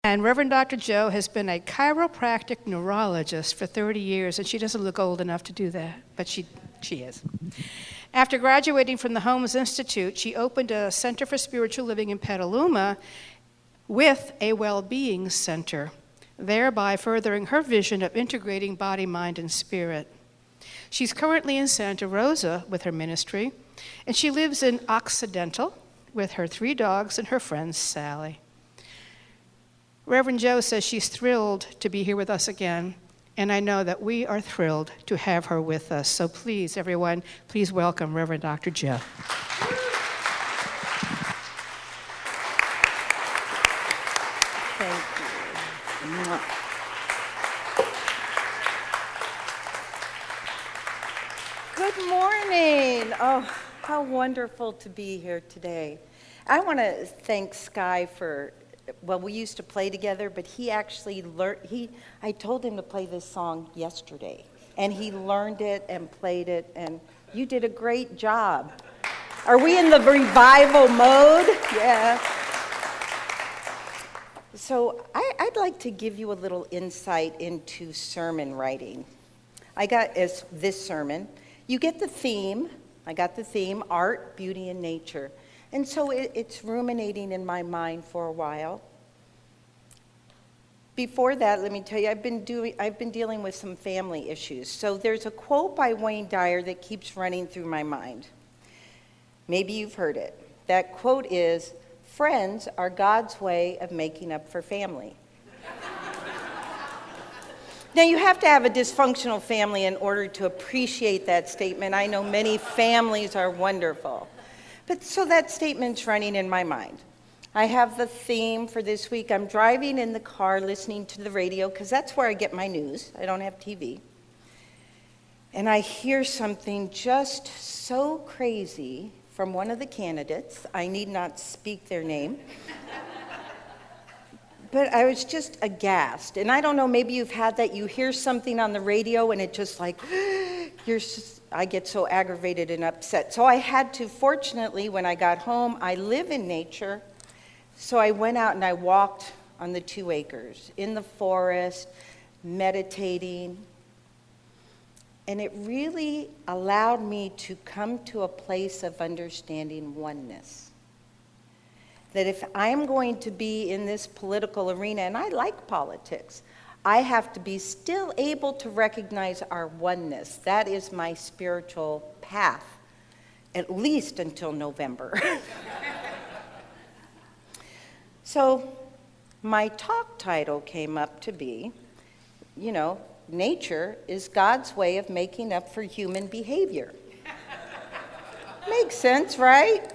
And Reverend Dr. Jo has been a chiropractic neurologist for 30 years, and she doesn't look old enough to do that, but she is. After graduating from the Holmes Institute, she opened a Center for Spiritual Living in Petaluma with a well-being center, thereby furthering her vision of integrating body, mind, and spirit. She's currently in Santa Rosa with her ministry, and she lives in Occidental with her 3 dogs and her friend Sally. Reverend Jo says she's thrilled to be here with us again, and I know that we are thrilled to have her with us. So please, everyone, please welcome Reverend Dr. Jo. Thank you. Good morning. Oh, how wonderful to be here today. I want to thank Sky for, well, we used to play together, but he actually learned, I told him to play this song yesterday, and he learned it and played it, and you did a great job. Are we in the revival mode? Yeah. So I'd like to give you a little insight into sermon writing. I got this sermon. You get the theme. I got the theme, art, beauty, and nature. And so it's ruminating in my mind for a while. Before that, let me tell you, I've been dealing with some family issues. So there's a quote by Wayne Dyer that keeps running through my mind. Maybe you've heard it. That quote is, "Friends are God's way of making up for family." Now, you have to have a dysfunctional family in order to appreciate that statement. I know many families are wonderful. But so that statement's running in my mind. I have the theme for this week. I'm driving in the car listening to the radio because that's where I get my news. I don't have TV. And I hear something just so crazy from one of the candidates. I need not speak their name. But I was just aghast. And I don't know, maybe you've had that. You hear something on the radio and it just like, I get so aggravated and upset. So I had to, fortunately, when I got home, I live in nature. So I went out and I walked on the 2 acres in the forest, meditating. And it really allowed me to come to a place of understanding oneness. That if I'm going to be in this political arena, and I like politics, I have to be still able to recognize our oneness. That is my spiritual path, at least until November. So my talk title came up to be, nature is God's way of making up for human behavior. Makes sense, right?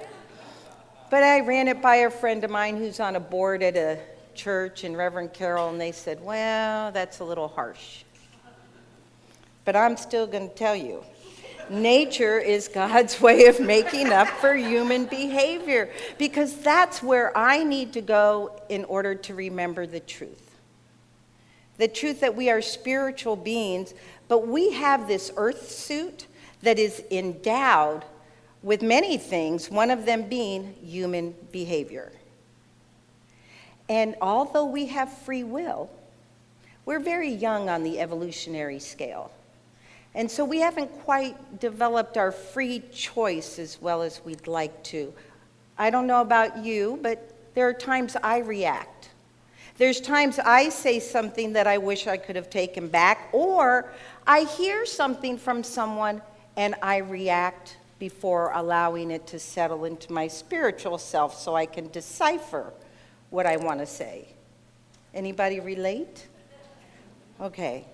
But I ran it by a friend of mine who's on a board at a church in Reverend Carroll, and they said, well, that's a little harsh. But I'm still going to tell you, nature is God's way of making up for human behavior, because that's where I need to go in order to remember the truth. The truth that we are spiritual beings, but we have this earth suit that is endowed with many things, one of them being human behavior. And although we have free will, we're very young on the evolutionary scale. And so we haven't quite developed our free choice as well as we'd like to. I don't know about you, but there are times I react. There's times I say something that I wish I could have taken back, or I hear something from someone and I react before allowing it to settle into my spiritual self so I can decipher what I want to say. Anybody relate? Okay.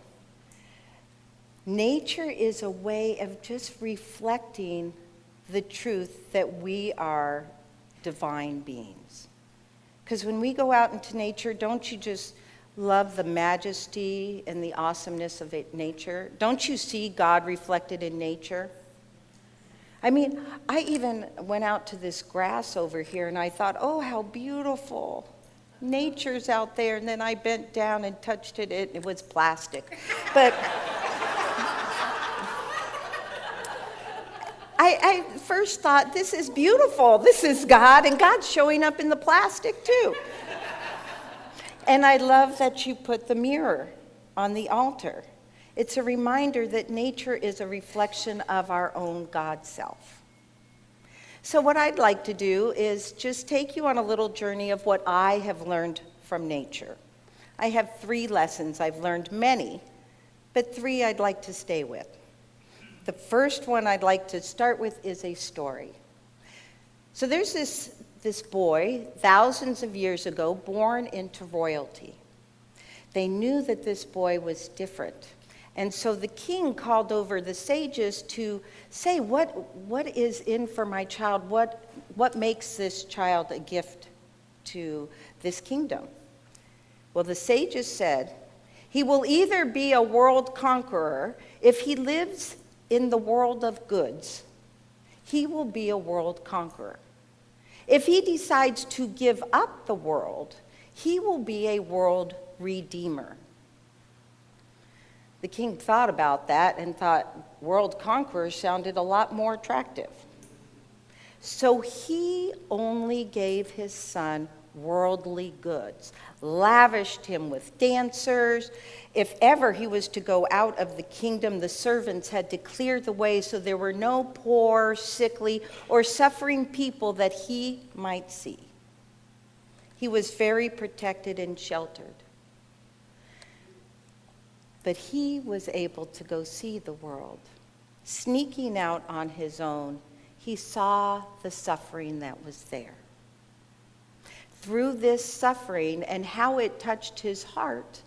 Nature is a way of just reflecting the truth that we are divine beings. Because when we go out into nature, don't you just love the majesty and the awesomeness of nature? Don't you see God reflected in nature? I mean, I even went out to this grass over here and I thought, oh, how beautiful. Nature's out there. And then I bent down and touched it. It was plastic. But I first thought, this is beautiful. This is God, and God's showing up in the plastic too. And I love that you put the mirror on the altar. It's a reminder that nature is a reflection of our own God self. So what I'd like to do is just take you on a little journey of what I have learned from nature. I have 3 lessons. I've learned many, but 3 I'd like to stay with. The first one I'd like to start with is a story. So there's this boy, thousands of years ago, born into royalty. They knew that this boy was different. And so the king called over the sages to say, what is in for my child? What makes this child a gift to this kingdom? Well, the sages said, he will either be a world conqueror if he lives in the world of goods. He will be a world conqueror. If he decides to give up the world, he will be a world redeemer. The king thought about that and thought world conqueror sounded a lot more attractive. So he only gave his son worldly goods, lavished him with dancers. If ever he was to go out of the kingdom, the servants had to clear the way so there were no poor, sickly, or suffering people that he might see. He was very protected and sheltered. But he was able to go see the world. Sneaking out on his own, he saw the suffering that was there. Through this suffering and how it touched his heart,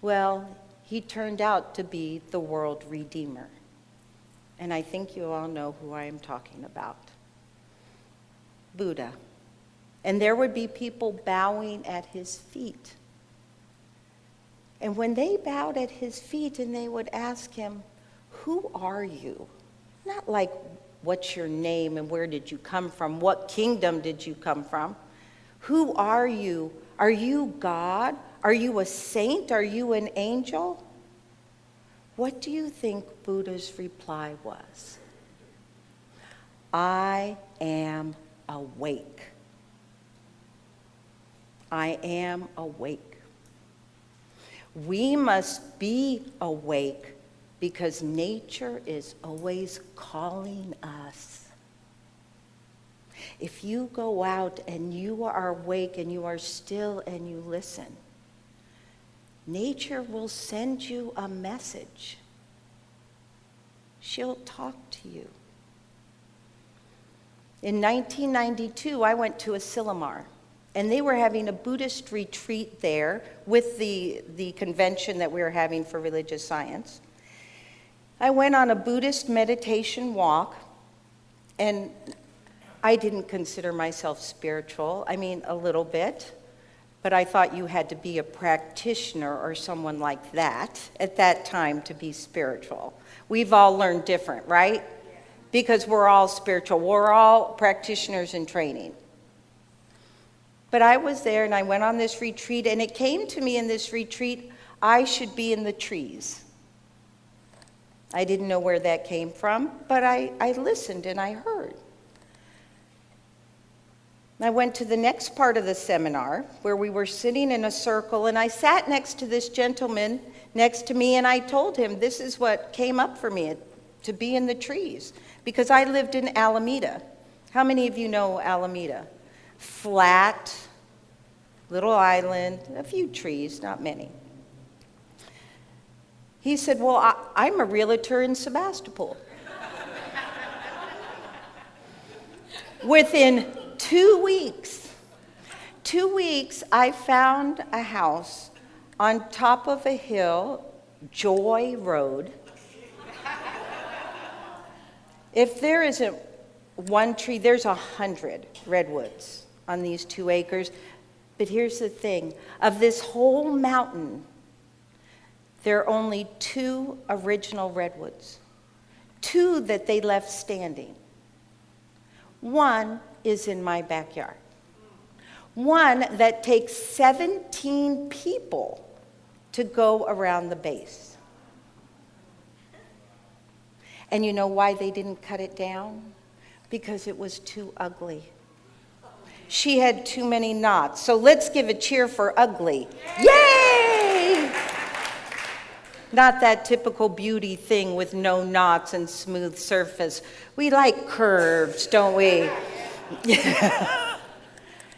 well, he turned out to be the world redeemer. And I think you all know who I am talking about. Buddha. And there would be people bowing at his feet. And when they bowed at his feet and they would ask him, who are you? Not like, what's your name and where did you come from? What kingdom did you come from? Who are you? Are you God? Are you a saint? Are you an angel? What do you think Buddha's reply was? I am awake. I am awake. We must be awake because nature is always calling us. If you go out and you are awake and you are still and you listen, nature will send you a message. She'll talk to you. In 1992, I went to Asilomar. And they were having a Buddhist retreat there with the convention that we were having for religious science. I went on a Buddhist meditation walk, and I didn't consider myself spiritual. I mean, a little bit, but I thought you had to be a practitioner or someone like that at that time to be spiritual. We've all learned different, right? Because we're all spiritual. We're all practitioners in training. But I was there and I went on this retreat, and it came to me in this retreat, I should be in the trees. I didn't know where that came from, but I listened and I heard. I went to the next part of the seminar where we were sitting in a circle, and I sat next to this gentleman next to me, and I told him this is what came up for me, to be in the trees, because I lived in Alameda. How many of you know Alameda? Flat, little island, a few trees, not many. He said, well, I'm a realtor in Sebastopol. Within 2 weeks, I found a house on top of a hill, Joy Road. If there isn't one tree, there's 100 redwoods on these 2 acres. But here's the thing, of this whole mountain, there are only 2 original redwoods, 2 that they left standing. One is in my backyard. One that takes 17 people to go around the base. And you know why they didn't cut it down? Because it was too ugly. she had too many knots. So let's give a cheer for ugly. Yay! Not that typical beauty thing with no knots and smooth surface. We like curves, don't we?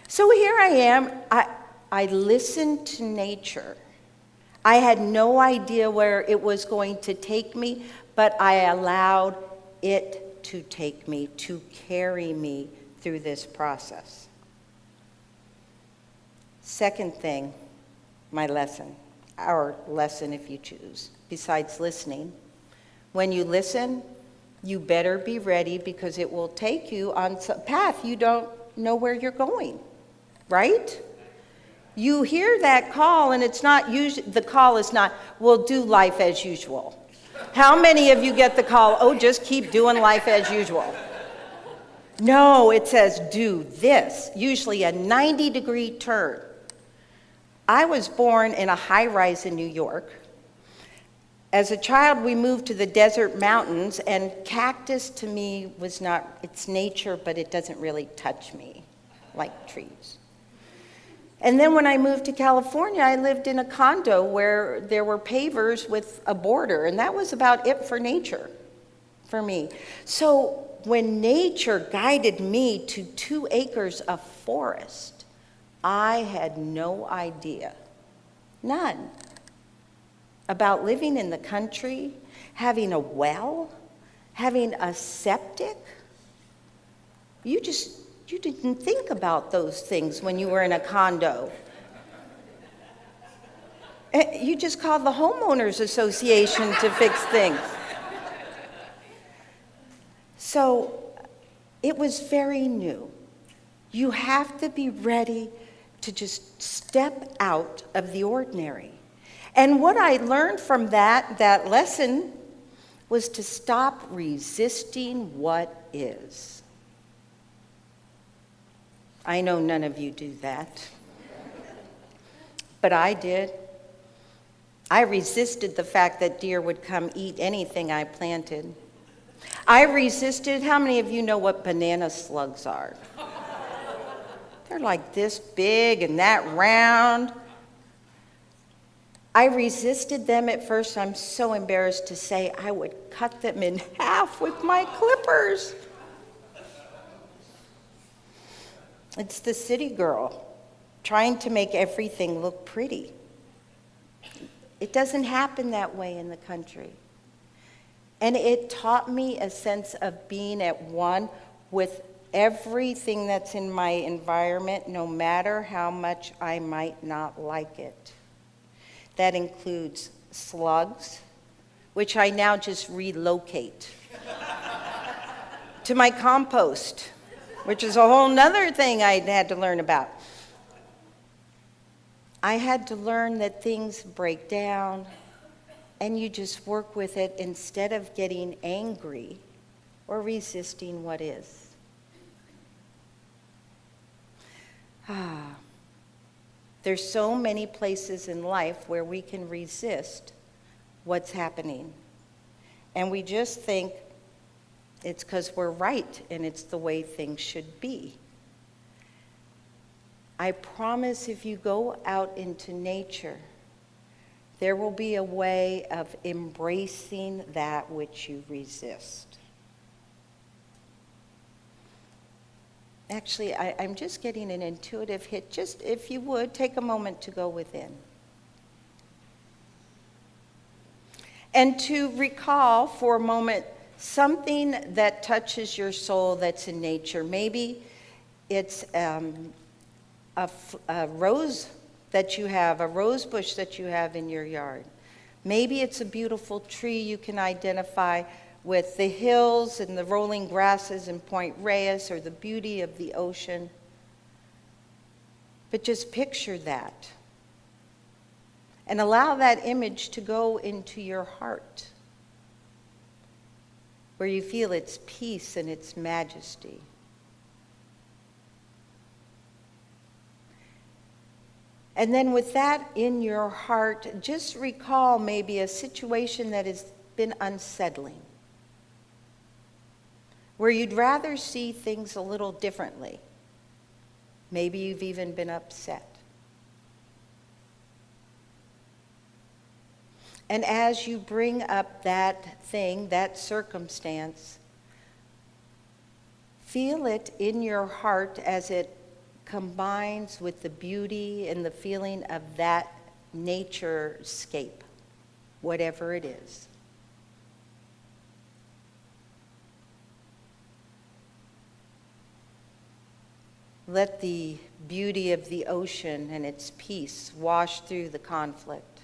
So here I am. I listened to nature. I had no idea where it was going to take me, but I allowed it to take me, to carry me through this process. Second thing, my lesson, our lesson if you choose, besides listening. When you listen, you better be ready because it will take you on some path you don't know where you're going, right? You hear that call and it's not usually, the call is not, well, do life as usual. How many of you get the call, oh, just keep doing life as usual? No, it says do this, usually a 90-degree turn. I was born in a high-rise in New York. As a child, we moved to the desert mountains, and cactus to me was not, it's nature, but it doesn't really touch me like trees. And then when I moved to California, I lived in a condo where there were pavers with a border, and that was about it for nature, for me. So when nature guided me to 2 acres of forest, I had no idea, none, about living in the country, having a well, having a septic. You didn't think about those things when you were in a condo. You just called the homeowners association to fix things. So it was very new. You have to be ready to just step out of the ordinary. And what I learned from that lesson was to stop resisting what is. I know none of you do that, but I did. I resisted the fact that deer would come eat anything I planted. I resisted, how many of you know what banana slugs are? They're like this big and that round. I resisted them at first. I'm so embarrassed to say I would cut them in half with my clippers. It's the city girl trying to make everything look pretty. It doesn't happen that way in the country. And it taught me a sense of being at one with everything that's in my environment, no matter how much I might not like it. That includes slugs, which I now just relocate to my compost, which is a whole nother thing I had to learn about. I had to learn that things break down and you just work with it instead of getting angry or resisting what is. There's so many places in life where we can resist what's happening. And we just think it's because we're right and it's the way things should be. I promise if you go out into nature, there will be a way of embracing that which you resist. Actually, I'm just getting an intuitive hit. Just, if you would, take a moment to go within. And to recall for a moment something that touches your soul that's in nature. Maybe it's a rose that you have, a rose bush that you have in your yard. Maybe it's a beautiful tree you can identify with the hills and the rolling grasses in Point Reyes or the beauty of the ocean. But just picture that and allow that image to go into your heart where you feel its peace and its majesty. And then with that in your heart, just recall maybe a situation that has been unsettling, where you'd rather see things a little differently. Maybe you've even been upset. And as you bring up that thing, that circumstance, feel it in your heart as it combines with the beauty and the feeling of that naturescape, whatever it is. Let the beauty of the ocean and its peace wash through the conflict.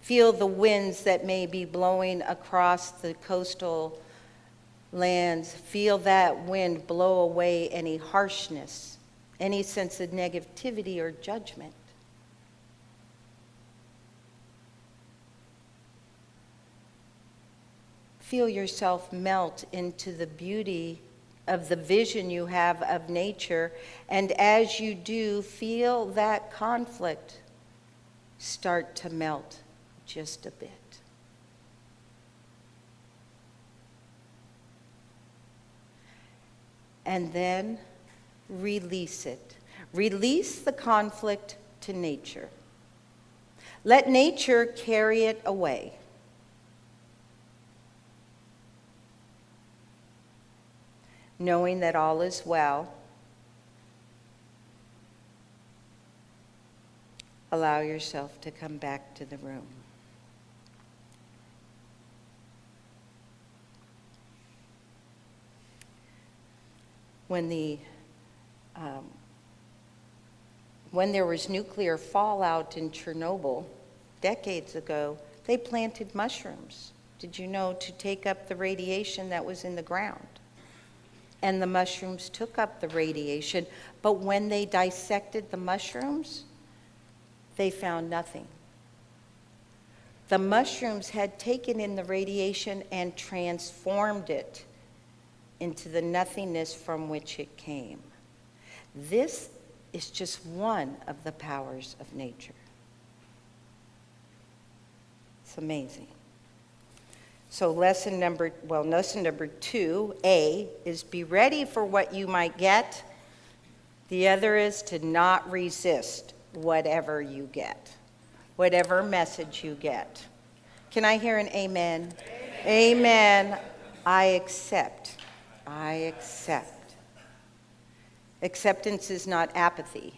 Feel the winds that may be blowing across the coastal lands. Feel that wind blow away any harshness, any sense of negativity or judgment. Feel yourself melt into the beauty of the vision you have of nature, and as you do, feel that conflict start to melt just a bit. And then release it. Release the conflict to nature. Let nature carry it away. Knowing that all is well, allow yourself to come back to the room. When there was nuclear fallout in Chernobyl decades ago, they planted mushrooms. Did you know, to take up the radiation that was in the ground? And the mushrooms took up the radiation, but when they dissected the mushrooms, they found nothing. The mushrooms had taken in the radiation and transformed it into the nothingness from which it came. This is just one of the powers of nature. It's amazing. So lesson number 2A is be ready for what you might get. The other is to not resist whatever you get, whatever message you get. Can I hear an amen? Amen. Amen. I accept. I accept. Acceptance is not apathy.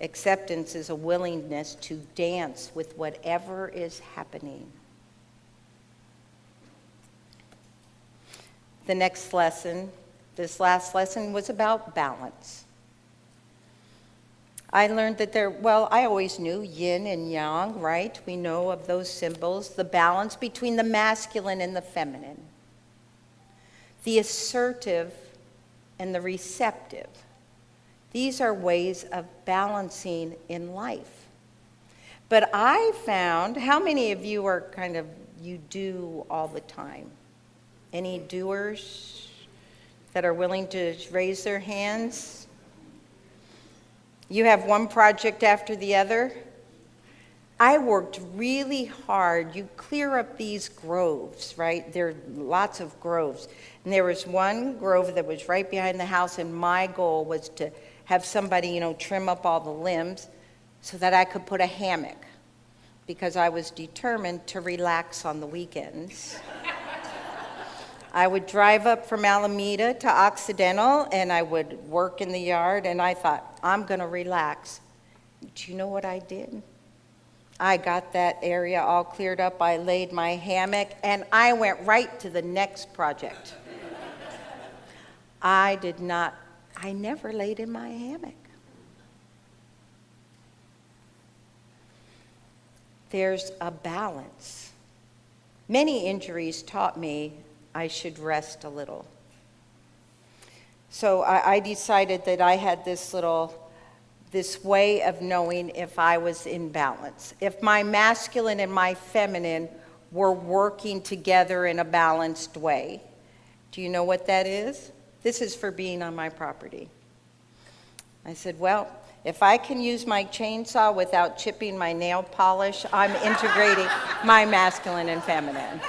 Acceptance is a willingness to dance with whatever is happening. The next lesson, this last lesson, was about balance. I learned that I always knew yin and yang, right? We know of those symbols, the balance between the masculine and the feminine, the assertive and the receptive. These are ways of balancing in life. But I found, how many of you are you do all the time? Any doers that are willing to raise their hands? You have one project after the other? I worked really hard. You clear up these groves, right? There are lots of groves. And there was one grove that was right behind the house, and my goal was to have somebody, trim up all the limbs so that I could put a hammock, because I was determined to relax on the weekends. I would drive up from Alameda to Occidental, and I would work in the yard, and I thought, I'm going to relax. Do you know what I did? I got that area all cleared up. I laid my hammock, and I went right to the next project. I never laid in my hammock. There's a balance. Many injuries taught me I should rest a little. So I decided that I had this way of knowing if I was in balance. If my masculine and my feminine were working together in a balanced way. Do you know what that is? This is for being on my property. I said, well, if I can use my chainsaw without chipping my nail polish, I'm integrating my masculine and feminine.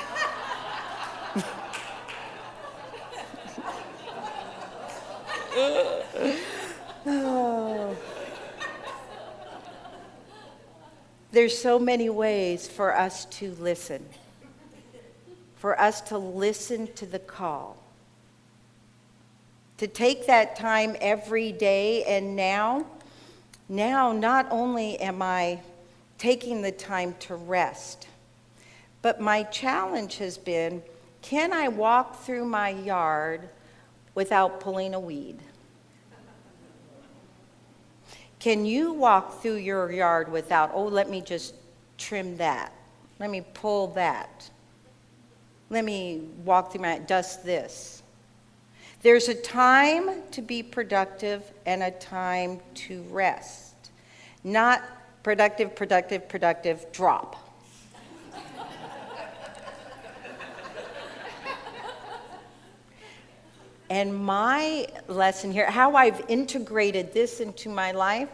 There's so many ways for us to listen, for us to listen to the call, to take that time every day. And now not only am I taking the time to rest, but my challenge has been, can I walk through my yard without pulling a weed? Can you walk through your yard without, oh, let me just trim that. Let me pull that. Let me walk through my, dust this. There's a time to be productive and a time to rest. Not productive, drop. And my lesson here, how I've integrated this into my life,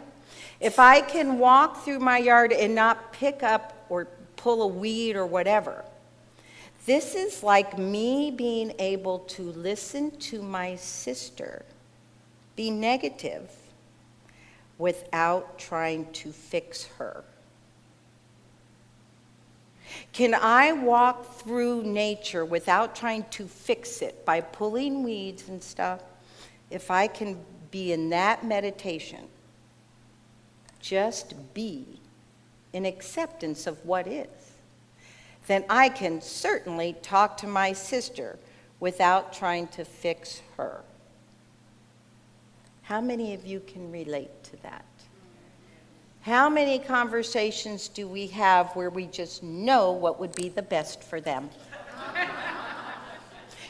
if I can walk through my yard and not pick up or pull a weed or whatever, this is like me being able to listen to my sister be negative without trying to fix her. Can I walk through nature without trying to fix it by pulling weeds and stuff? If I can be in that meditation, just be in acceptance of what is, then I can certainly talk to my sister without trying to fix her. How many of you can relate to that? How many conversations do we have where we just know what would be the best for them?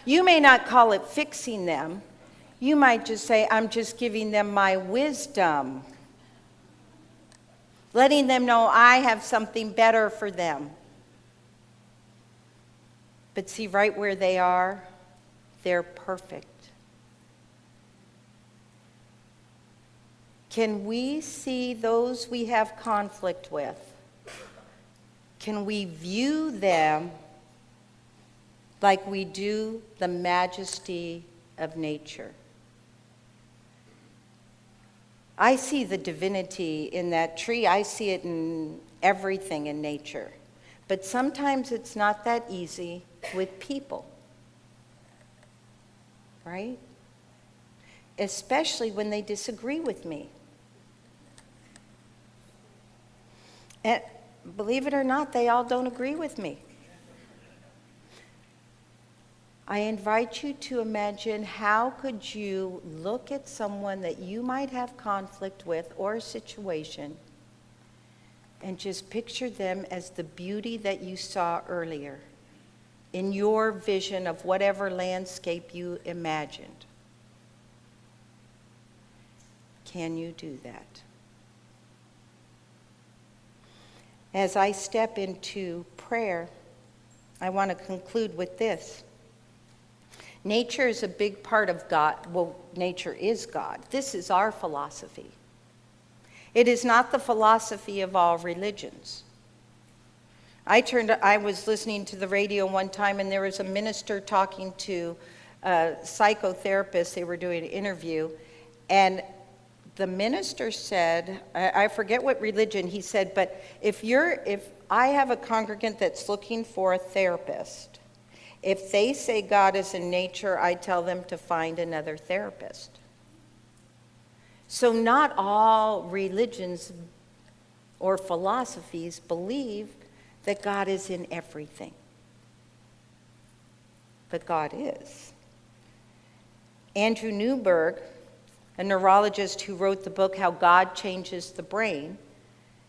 You may not call it fixing them. You might just say, I'm just giving them my wisdom. Letting them know I have something better for them. But see, right where they are, they're perfect. Can we see those we have conflict with? Can we view them like we do the majesty of nature? I see the divinity in that tree. I see it in everything in nature. But sometimes it's not that easy with people, right? Especially when they disagree with me. And believe it or not, they all don't agree with me. I invite you to imagine, how could you look at someone that you might have conflict with or a situation and just picture them as the beauty that you saw earlier in your vision of whatever landscape you imagined. Can you do that? As I step into prayer, I want to conclude with this. Nature is a big part of God. Well, nature is God. This is our philosophy. It is not the philosophy of all religions. I was listening to the radio one time, and there was a minister talking to a psychotherapist. They were doing an interview, and the minister said, I forget what religion he said, but if I have a congregant that's looking for a therapist, if they say God is in nature, I tell them to find another therapist. So not all religions or philosophies believe that God is in everything. But God is. Andrew Newberg, a neurologist who wrote the book How God Changes the Brain,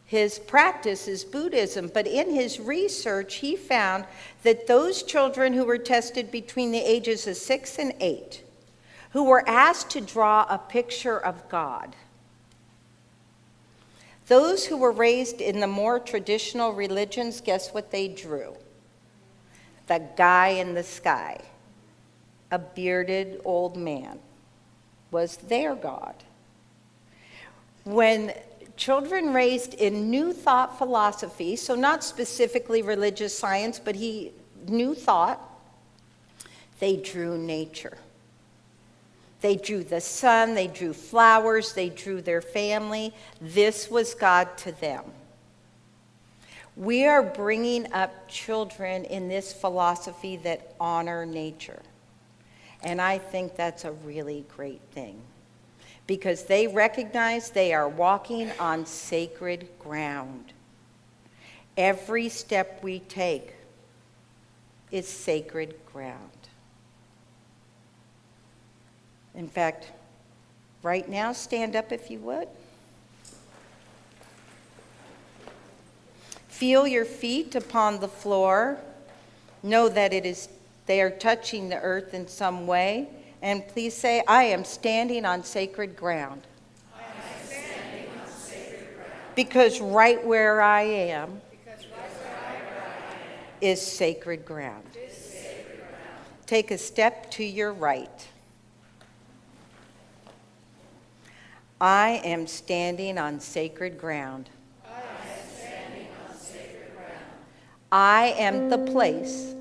his practice is Buddhism, but in his research he found that those children who were tested between the ages of 6 and 8, who were asked to draw a picture of God, those who were raised in the more traditional religions, guess what they drew? The guy in the sky, a bearded old man, was their God. When children raised in New Thought philosophy, so not specifically religious science, but New Thought, they drew nature. They drew the sun, they drew flowers, they drew their family. This was God to them. We are bringing up children in this philosophy that honor nature. And I think that's a really great thing, because they recognize they are walking on sacred ground. Every step we take is sacred ground. In fact, right now, stand up if you would. Feel your feet upon the floor. Know that they are touching the earth in some way. And please say, I am standing on sacred ground. I am standing on sacred ground. Because right where I am is sacred ground. Take a step to your right. I am standing on sacred ground. I am the place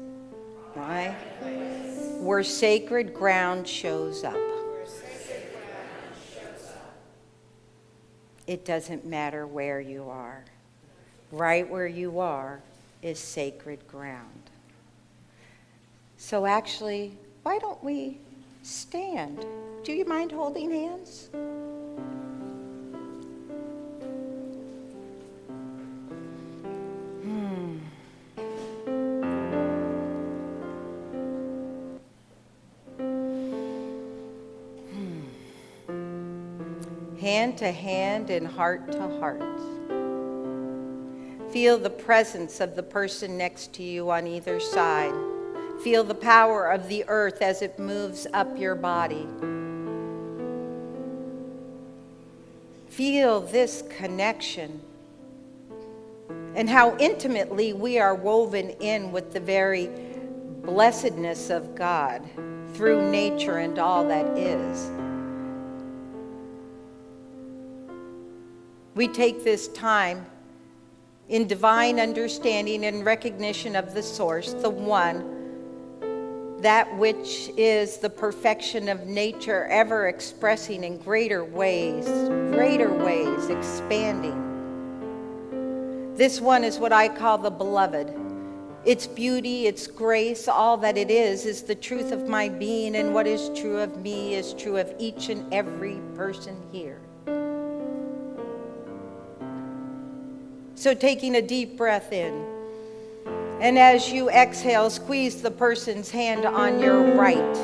where sacred ground shows up. It doesn't matter where you are. Right where you are is sacred ground. So actually, why don't we stand? Do you mind holding hands? Hand to hand and heart to heart. Feel the presence of the person next to you on either side. Feel the power of the earth as it moves up your body. Feel this connection and how intimately we are woven in with the very blessedness of God through nature and all that is. We take this time in divine understanding and recognition of the source, the one, that which is the perfection of nature, ever expressing in greater ways, expanding. This one is what I call the beloved. Its beauty, its grace, all that it is the truth of my being, and what is true of me is true of each and every person here. So taking a deep breath in, and as you exhale, squeeze the person's hand on your right,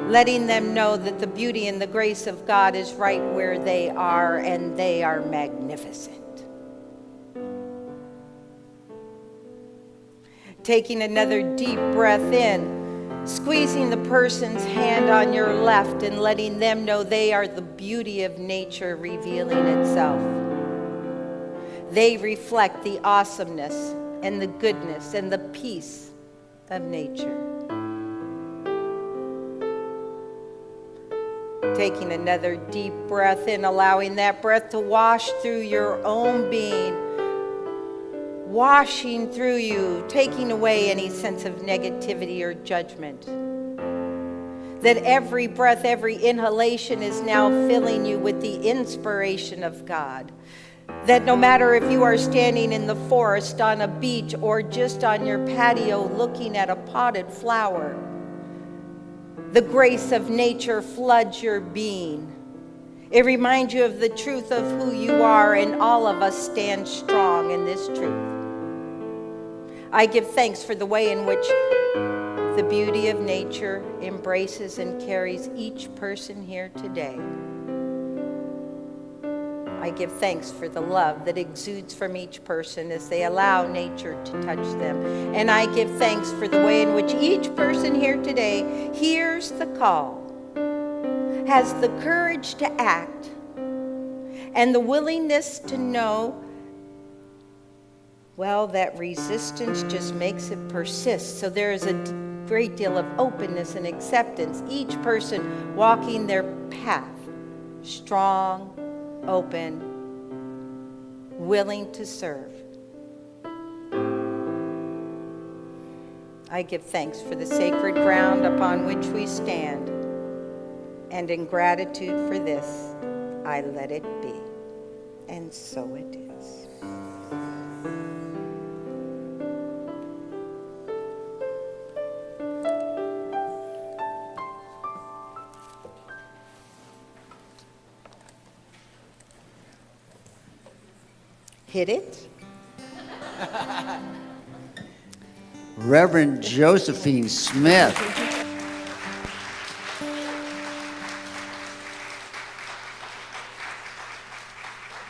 letting them know that the beauty and the grace of God is right where they are, and they are magnificent. Taking another deep breath in, squeezing the person's hand on your left and letting them know they are the beauty of nature revealing itself. They reflect the awesomeness and the goodness and the peace of nature. Taking another deep breath in, allowing that breath to wash through your own being, washing through you, taking away any sense of negativity or judgment. That every breath, every inhalation is now filling you with the inspiration of God. That no matter if you are standing in the forest, on a beach, or just on your patio looking at a potted flower, the grace of nature floods your being. It reminds you of the truth of who you are, and all of us stand strong in this truth. I give thanks for the way in which the beauty of nature embraces and carries each person here today. I give thanks for the love that exudes from each person as they allow nature to touch them. And I give thanks for the way in which each person here today hears the call, has the courage to act, and the willingness to know, well, that resistance just makes it persist. So there is a great deal of openness and acceptance. Each person walking their path, strong, open, willing to serve. I give thanks for the sacred ground upon which we stand, and in gratitude for this, I let it be. And so it is. Hit it. Reverend Josephine Smith.